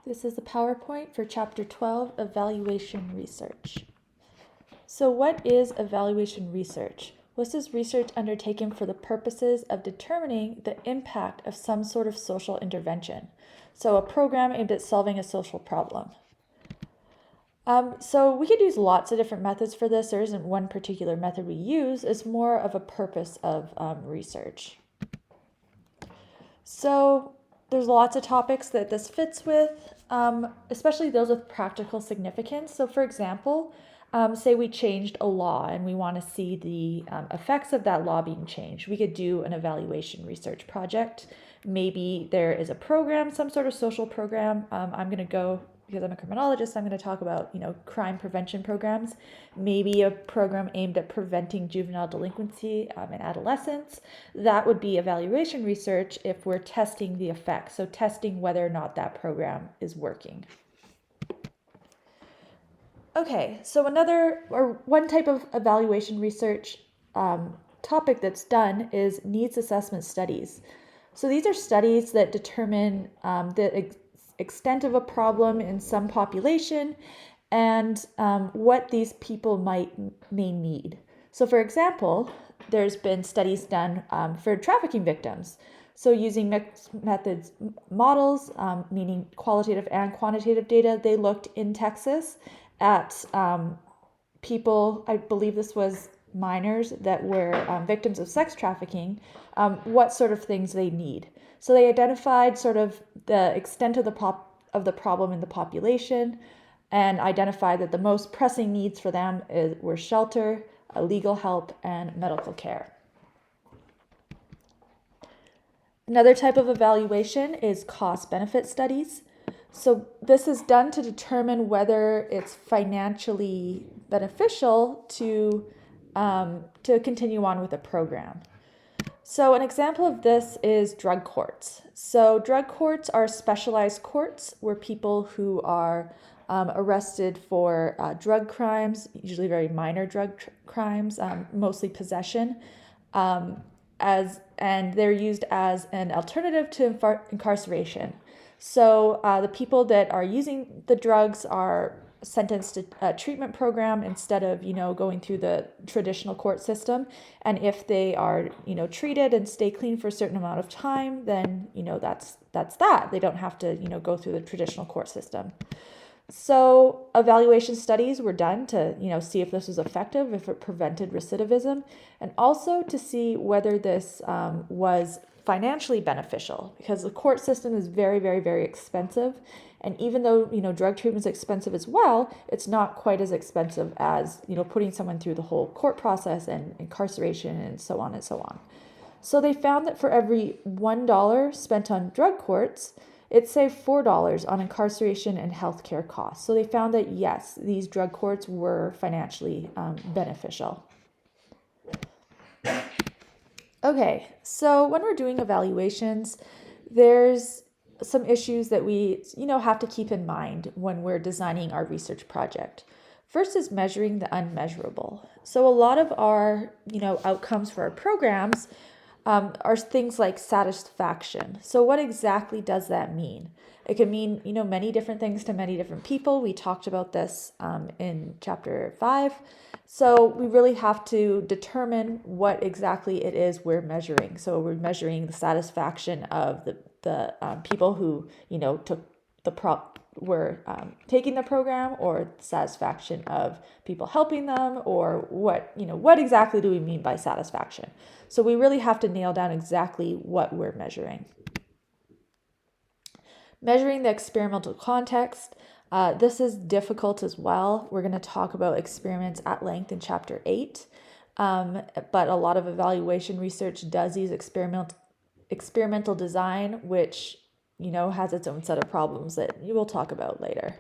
This is the PowerPoint for Chapter 12, Evaluation Research. So what is evaluation research? This is research undertaken for the purposes of determining the impact of some sort of social intervention. So a program aimed at solving a social problem. So we could use lots of different methods for this. There isn't one particular method we use. It's more of a purpose of research. So there's lots of topics that this fits with, especially those with practical significance. So for example, say we changed a law and we want to see the effects of that law being changed. We could do an evaluation research project. Maybe there is a program, some sort of social program. I'm going to go, because I'm a criminologist, I'm going to talk about, crime prevention programs. Maybe a program aimed at preventing juvenile delinquency in adolescents. That would be evaluation research if we're testing the effects, so testing whether or not that program is working. Okay, so one type of evaluation research topic that's done is needs assessment studies. So these are studies that determine the extent of a problem in some population and what these people may need. So for example, there's been studies done for trafficking victims. So using mixed methods models, meaning qualitative and quantitative data, they looked in Texas at people, I believe this was minors that were victims of sex trafficking, what sort of things they need. So they identified sort of the extent of the problem in the population and identified that the most pressing needs for them were shelter, legal help, and medical care. Another type of evaluation is cost-benefit studies. So this is done to determine whether it's financially beneficial to continue on with a program. So an example of this is drug courts. So drug courts are specialized courts where people who are arrested for drug crimes, usually very minor drug crimes, mostly possession, and they're used as an alternative to incarceration. So the people that are using the drugs are sentenced to a treatment program instead of, going through the traditional court system. And if they are, treated and stay clean for a certain amount of time, then, that's that. They don't have to, go through the traditional court system. So evaluation studies were done to, see if this was effective, if it prevented recidivism, and also to see whether this was financially beneficial, because the court system is very, very, very expensive. And even though, drug treatment is expensive as well, it's not quite as expensive as, putting someone through the whole court process and incarceration and so on and so on. So they found that for every $1 spent on drug courts, it saved $4 on incarceration and healthcare costs. So they found that, yes, these drug courts were financially beneficial. Okay, so when we're doing evaluations, there's some issues that we, have to keep in mind when we're designing our research project. First is measuring the unmeasurable. So a lot of our, outcomes for our programs are things like satisfaction. So what exactly does that mean? It can mean, many different things to many different people. We talked about this in Chapter 5. So we really have to determine what exactly it is we're measuring. So we're measuring the satisfaction of the people who, were taking the program, or the satisfaction of people helping them, or what exactly do we mean by satisfaction? So we really have to nail down exactly what we're measuring. Measuring the experimental context. This is difficult as well. We're going to talk about experiments at length in Chapter 8, but a lot of evaluation research does use experimental design, which has its own set of problems that you will talk about later.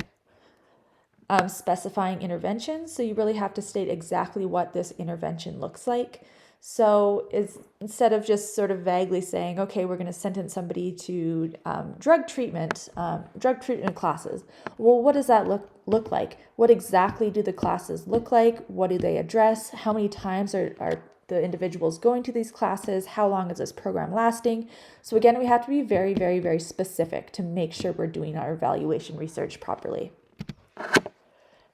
Specifying interventions. So you really have to state exactly what this intervention looks like. So instead of just sort of vaguely saying, okay, we're going to sentence somebody to drug treatment classes. Well, what does that look like? What exactly do the classes look like? What do they address? How many times are the individuals going to these classes? How long is this program lasting? So again, we have to be very, very, very specific to make sure we're doing our evaluation research properly.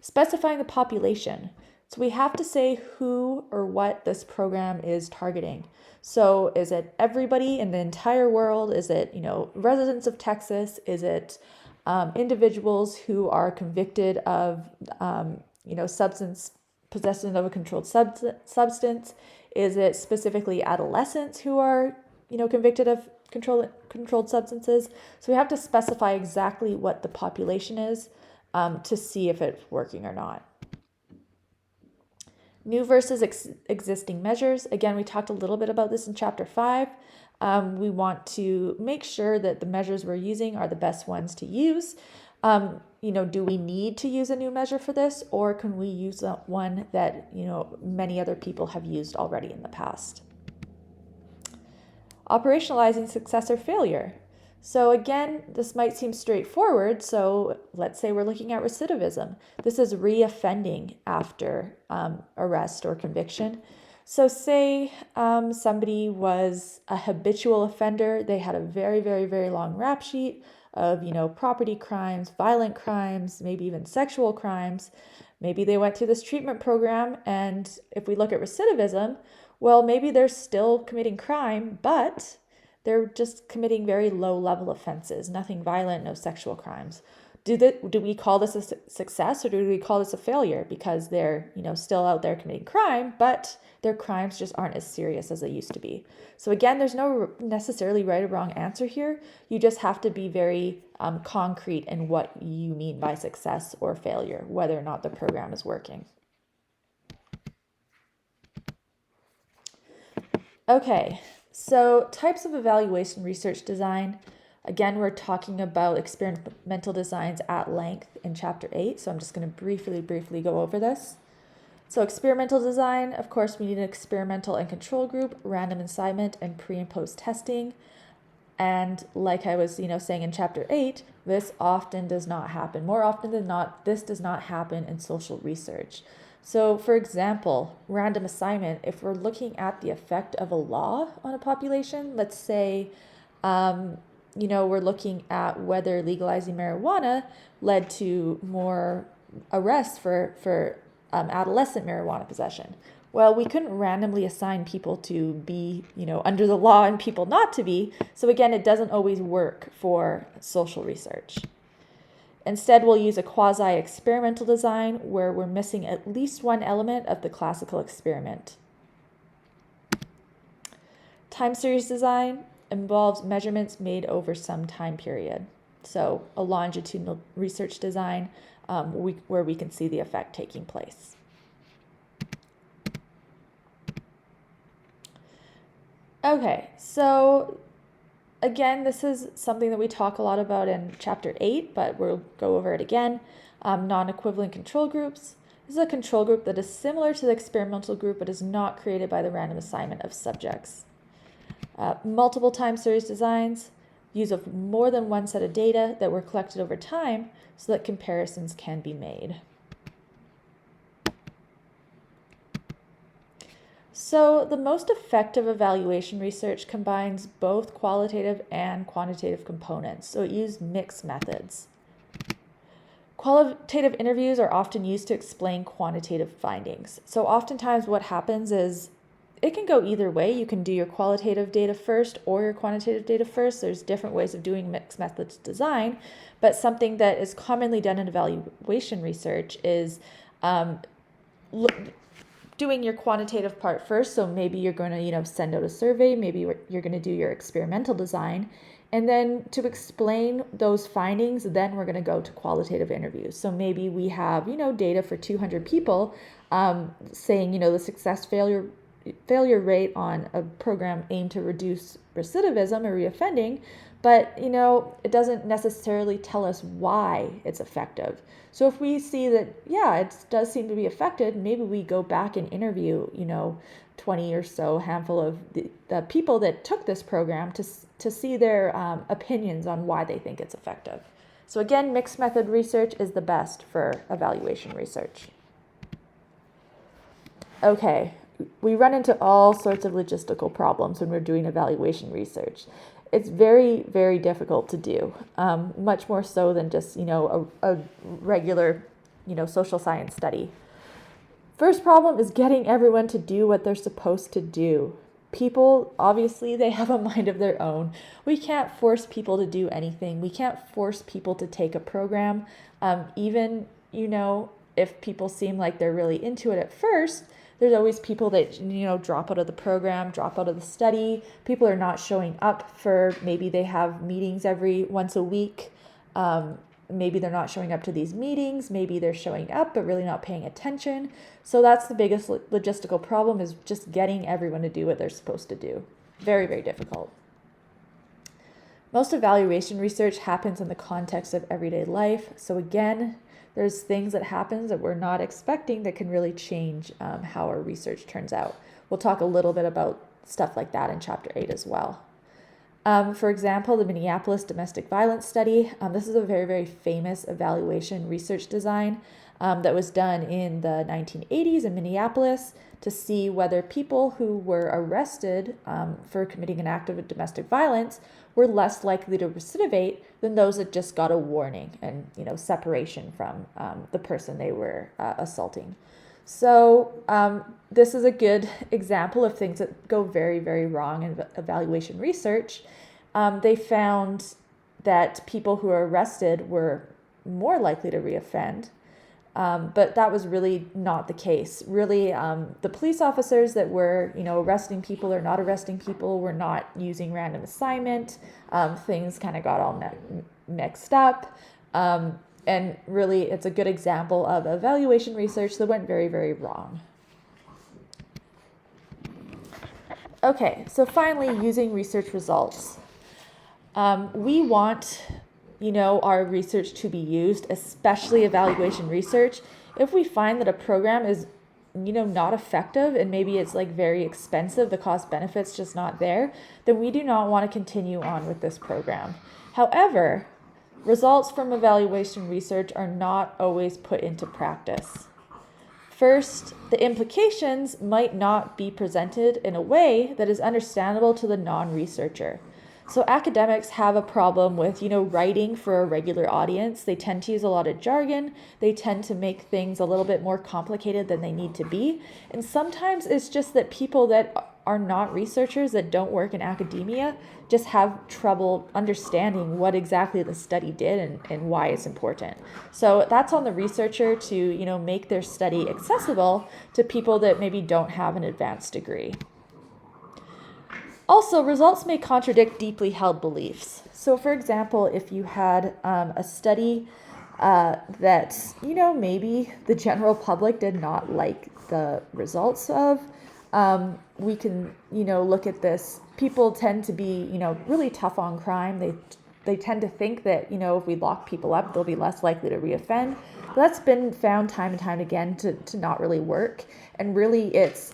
Specifying the population. So we have to say who or what this program is targeting. So is it everybody in the entire world? Is it, residents of Texas? Is it individuals who are convicted of, possession of a controlled substance? Is it specifically adolescents who are, convicted of controlled substances? So we have to specify exactly what the population is to see if it's working or not. New versus existing measures. Again, we talked a little bit about this in chapter 5. We want to make sure that the measures we're using are the best ones to use. Do we need to use a new measure for this, or can we use one that, many other people have used already in the past? Operationalizing success or failure. So again, this might seem straightforward. So let's say we're looking at recidivism. This is reoffending after arrest or conviction. So say somebody was a habitual offender. They had a very, very, very long rap sheet of, property crimes, violent crimes, maybe even sexual crimes. Maybe they went through this treatment program. And if we look at recidivism, well, maybe they're still committing crime, but they're just committing very low-level offenses, nothing violent, no sexual crimes. Do we call this a success, or do we call this a failure because they're, still out there committing crime, but their crimes just aren't as serious as they used to be? So again, there's no necessarily right or wrong answer here. You just have to be very concrete in what you mean by success or failure, whether or not the program is working. Okay. So types of evaluation research design. Again, we're talking about experimental designs at length in chapter 8. So I'm just going to briefly go over this. So experimental design, of course, we need an experimental and control group, random assignment, and pre and post testing. And like I was, saying in chapter 8, this often does not happen. More often than not, this does not happen in social research. So, for example, random assignment, if we're looking at the effect of a law on a population, let's say, we're looking at whether legalizing marijuana led to more arrests for adolescent marijuana possession. Well, we couldn't randomly assign people to be, under the law and people not to be. So again, it doesn't always work for social research. Instead, we'll use a quasi-experimental design where we're missing at least one element of the classical experiment. Time series design involves measurements made over some time period. So a longitudinal research design where we can see the effect taking place. Okay, so again, this is something that we talk a lot about in chapter 8, but we'll go over it again. Non-equivalent control groups. This is a control group that is similar to the experimental group, but is not created by the random assignment of subjects. Multiple time series designs. Use of more than one set of data that were collected over time so that comparisons can be made. So the most effective evaluation research combines both qualitative and quantitative components. So it used mixed methods. Qualitative interviews are often used to explain quantitative findings. So oftentimes what happens is it can go either way. You can do your qualitative data first or your quantitative data first. There's different ways of doing mixed methods design, but something that is commonly done in evaluation research is doing your quantitative part first. So maybe you're going to, send out a survey, maybe you're going to do your experimental design. And then to explain those findings, then we're going to go to qualitative interviews. So maybe we have, data for 200 people saying, the success failure rate on a program aimed to reduce recidivism or reoffending, but it doesn't necessarily tell us why it's effective. So if we see that, it does seem to be effective, maybe we go back and interview, 20 or so handful of the people that took this program to see their opinions on why they think it's effective. So again, mixed method research is the best for evaluation research. Okay, we run into all sorts of logistical problems when we're doing evaluation research. It's very, very difficult to do, much more so than just, a regular, social science study. First problem is getting everyone to do what they're supposed to do. People, obviously, they have a mind of their own. We can't force people to do anything. We can't force people to take a program. Even, if people seem like they're really into it at first, there's always people that, drop out of the program, drop out of the study. People are not showing up for, maybe they have meetings every once a week. Maybe they're not showing up to these meetings. Maybe they're showing up, but really not paying attention. So that's the biggest logistical problem, is just getting everyone to do what they're supposed to do. Very, very difficult. Most evaluation research happens in the context of everyday life. So again, there's things that happen that we're not expecting that can really change how our research turns out. We'll talk a little bit about stuff like that in Chapter 8 as well. For example, the Minneapolis domestic violence study. This is a very, very famous evaluation research design that was done in the 1980s in Minneapolis to see whether people who were arrested for committing an act of domestic violence were less likely to recidivate than those that just got a warning and, separation from the person they were assaulting. So this is a good example of things that go very, very wrong in evaluation research. They found that people who were arrested were more likely to reoffend, but that was really not the case. Really, the police officers that were, arresting people or not arresting people were not using random assignment. Things kind of got all mixed up. And really, it's a good example of evaluation research that went very, very wrong. Okay, so finally, using research results. We want, our research to be used, especially evaluation research. If we find that a program is, not effective and maybe it's like very expensive, the cost benefit's just not there, then we do not want to continue on with this program. However, results from evaluation research are not always put into practice. First, the implications might not be presented in a way that is understandable to the non-researcher. So academics have a problem with, writing for a regular audience. They tend to use a lot of jargon. They tend to make things a little bit more complicated than they need to be. And sometimes it's just that people that are not researchers, that don't work in academia, just have trouble understanding what exactly the study did and why it's important. So that's on the researcher to, make their study accessible to people that maybe don't have an advanced degree. Also, results may contradict deeply held beliefs. So for example, if you had a study that, maybe the general public did not like the results of, we can, look at this. People tend to be, really tough on crime. They tend to think that, if we lock people up, they'll be less likely to reoffend. But that's been found time and time again to not really work. And really it's,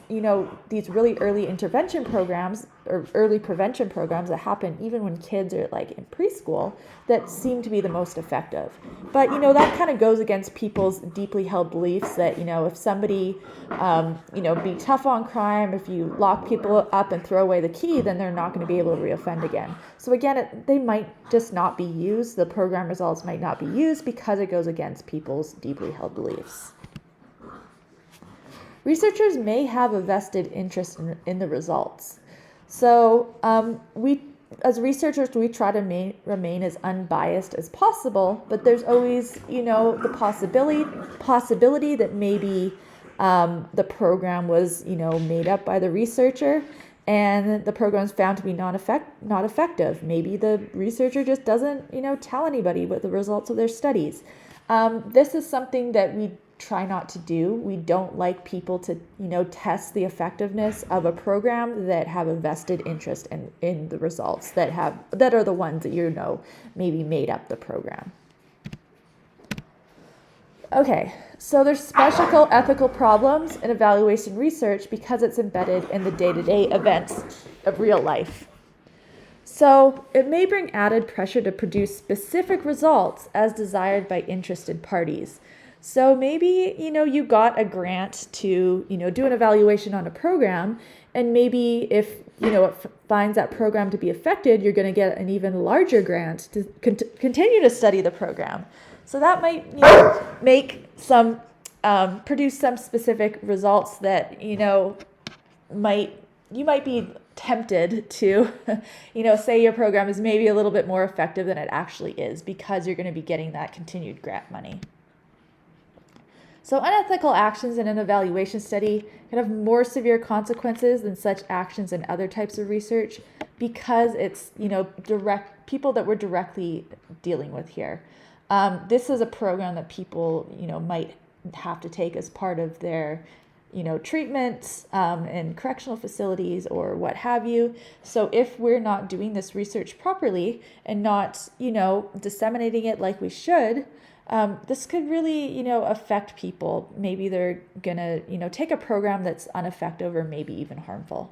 these really early intervention programs or early prevention programs that happen even when kids are like in preschool that seem to be the most effective. But, that kind of goes against people's deeply held beliefs that, if somebody, be tough on crime, if you lock people up and throw away the key, then they're not going to be able to reoffend again. So again, they might just not be used. The program results might not be used because it goes against people's deeply held beliefs. Researchers may have a vested interest in the results. So as researchers, we try to remain as unbiased as possible, but there's always, the possibility that maybe the program was, made up by the researcher and the program is found to be not effective. Maybe the researcher just doesn't, tell anybody what the results of their studies. This is something that we try not to do. We don't like people to, test the effectiveness of a program that have a vested interest in the results that are the ones that, maybe made up the program. Okay, so there's special ethical problems in evaluation research because it's embedded in the day-to-day events of real life. So it may bring added pressure to produce specific results as desired by interested parties. So maybe, you got a grant to, do an evaluation on a program, and maybe if, it finds that program to be affected, you're going to get an even larger grant to continue to study the program. So that might, make some, produce some specific results that, you might be tempted to, say your program is maybe a little bit more effective than it actually is because you're going to be getting that continued grant money. So unethical actions in an evaluation study can have more severe consequences than such actions in other types of research because it's, direct people that we're directly dealing with here. This is a program that people, might have to take as part of their, treatments in correctional facilities or what have you. So if we're not doing this research properly and not, disseminating it like we should, this could really, affect people. Maybe they're gonna, take a program that's ineffective or maybe even harmful.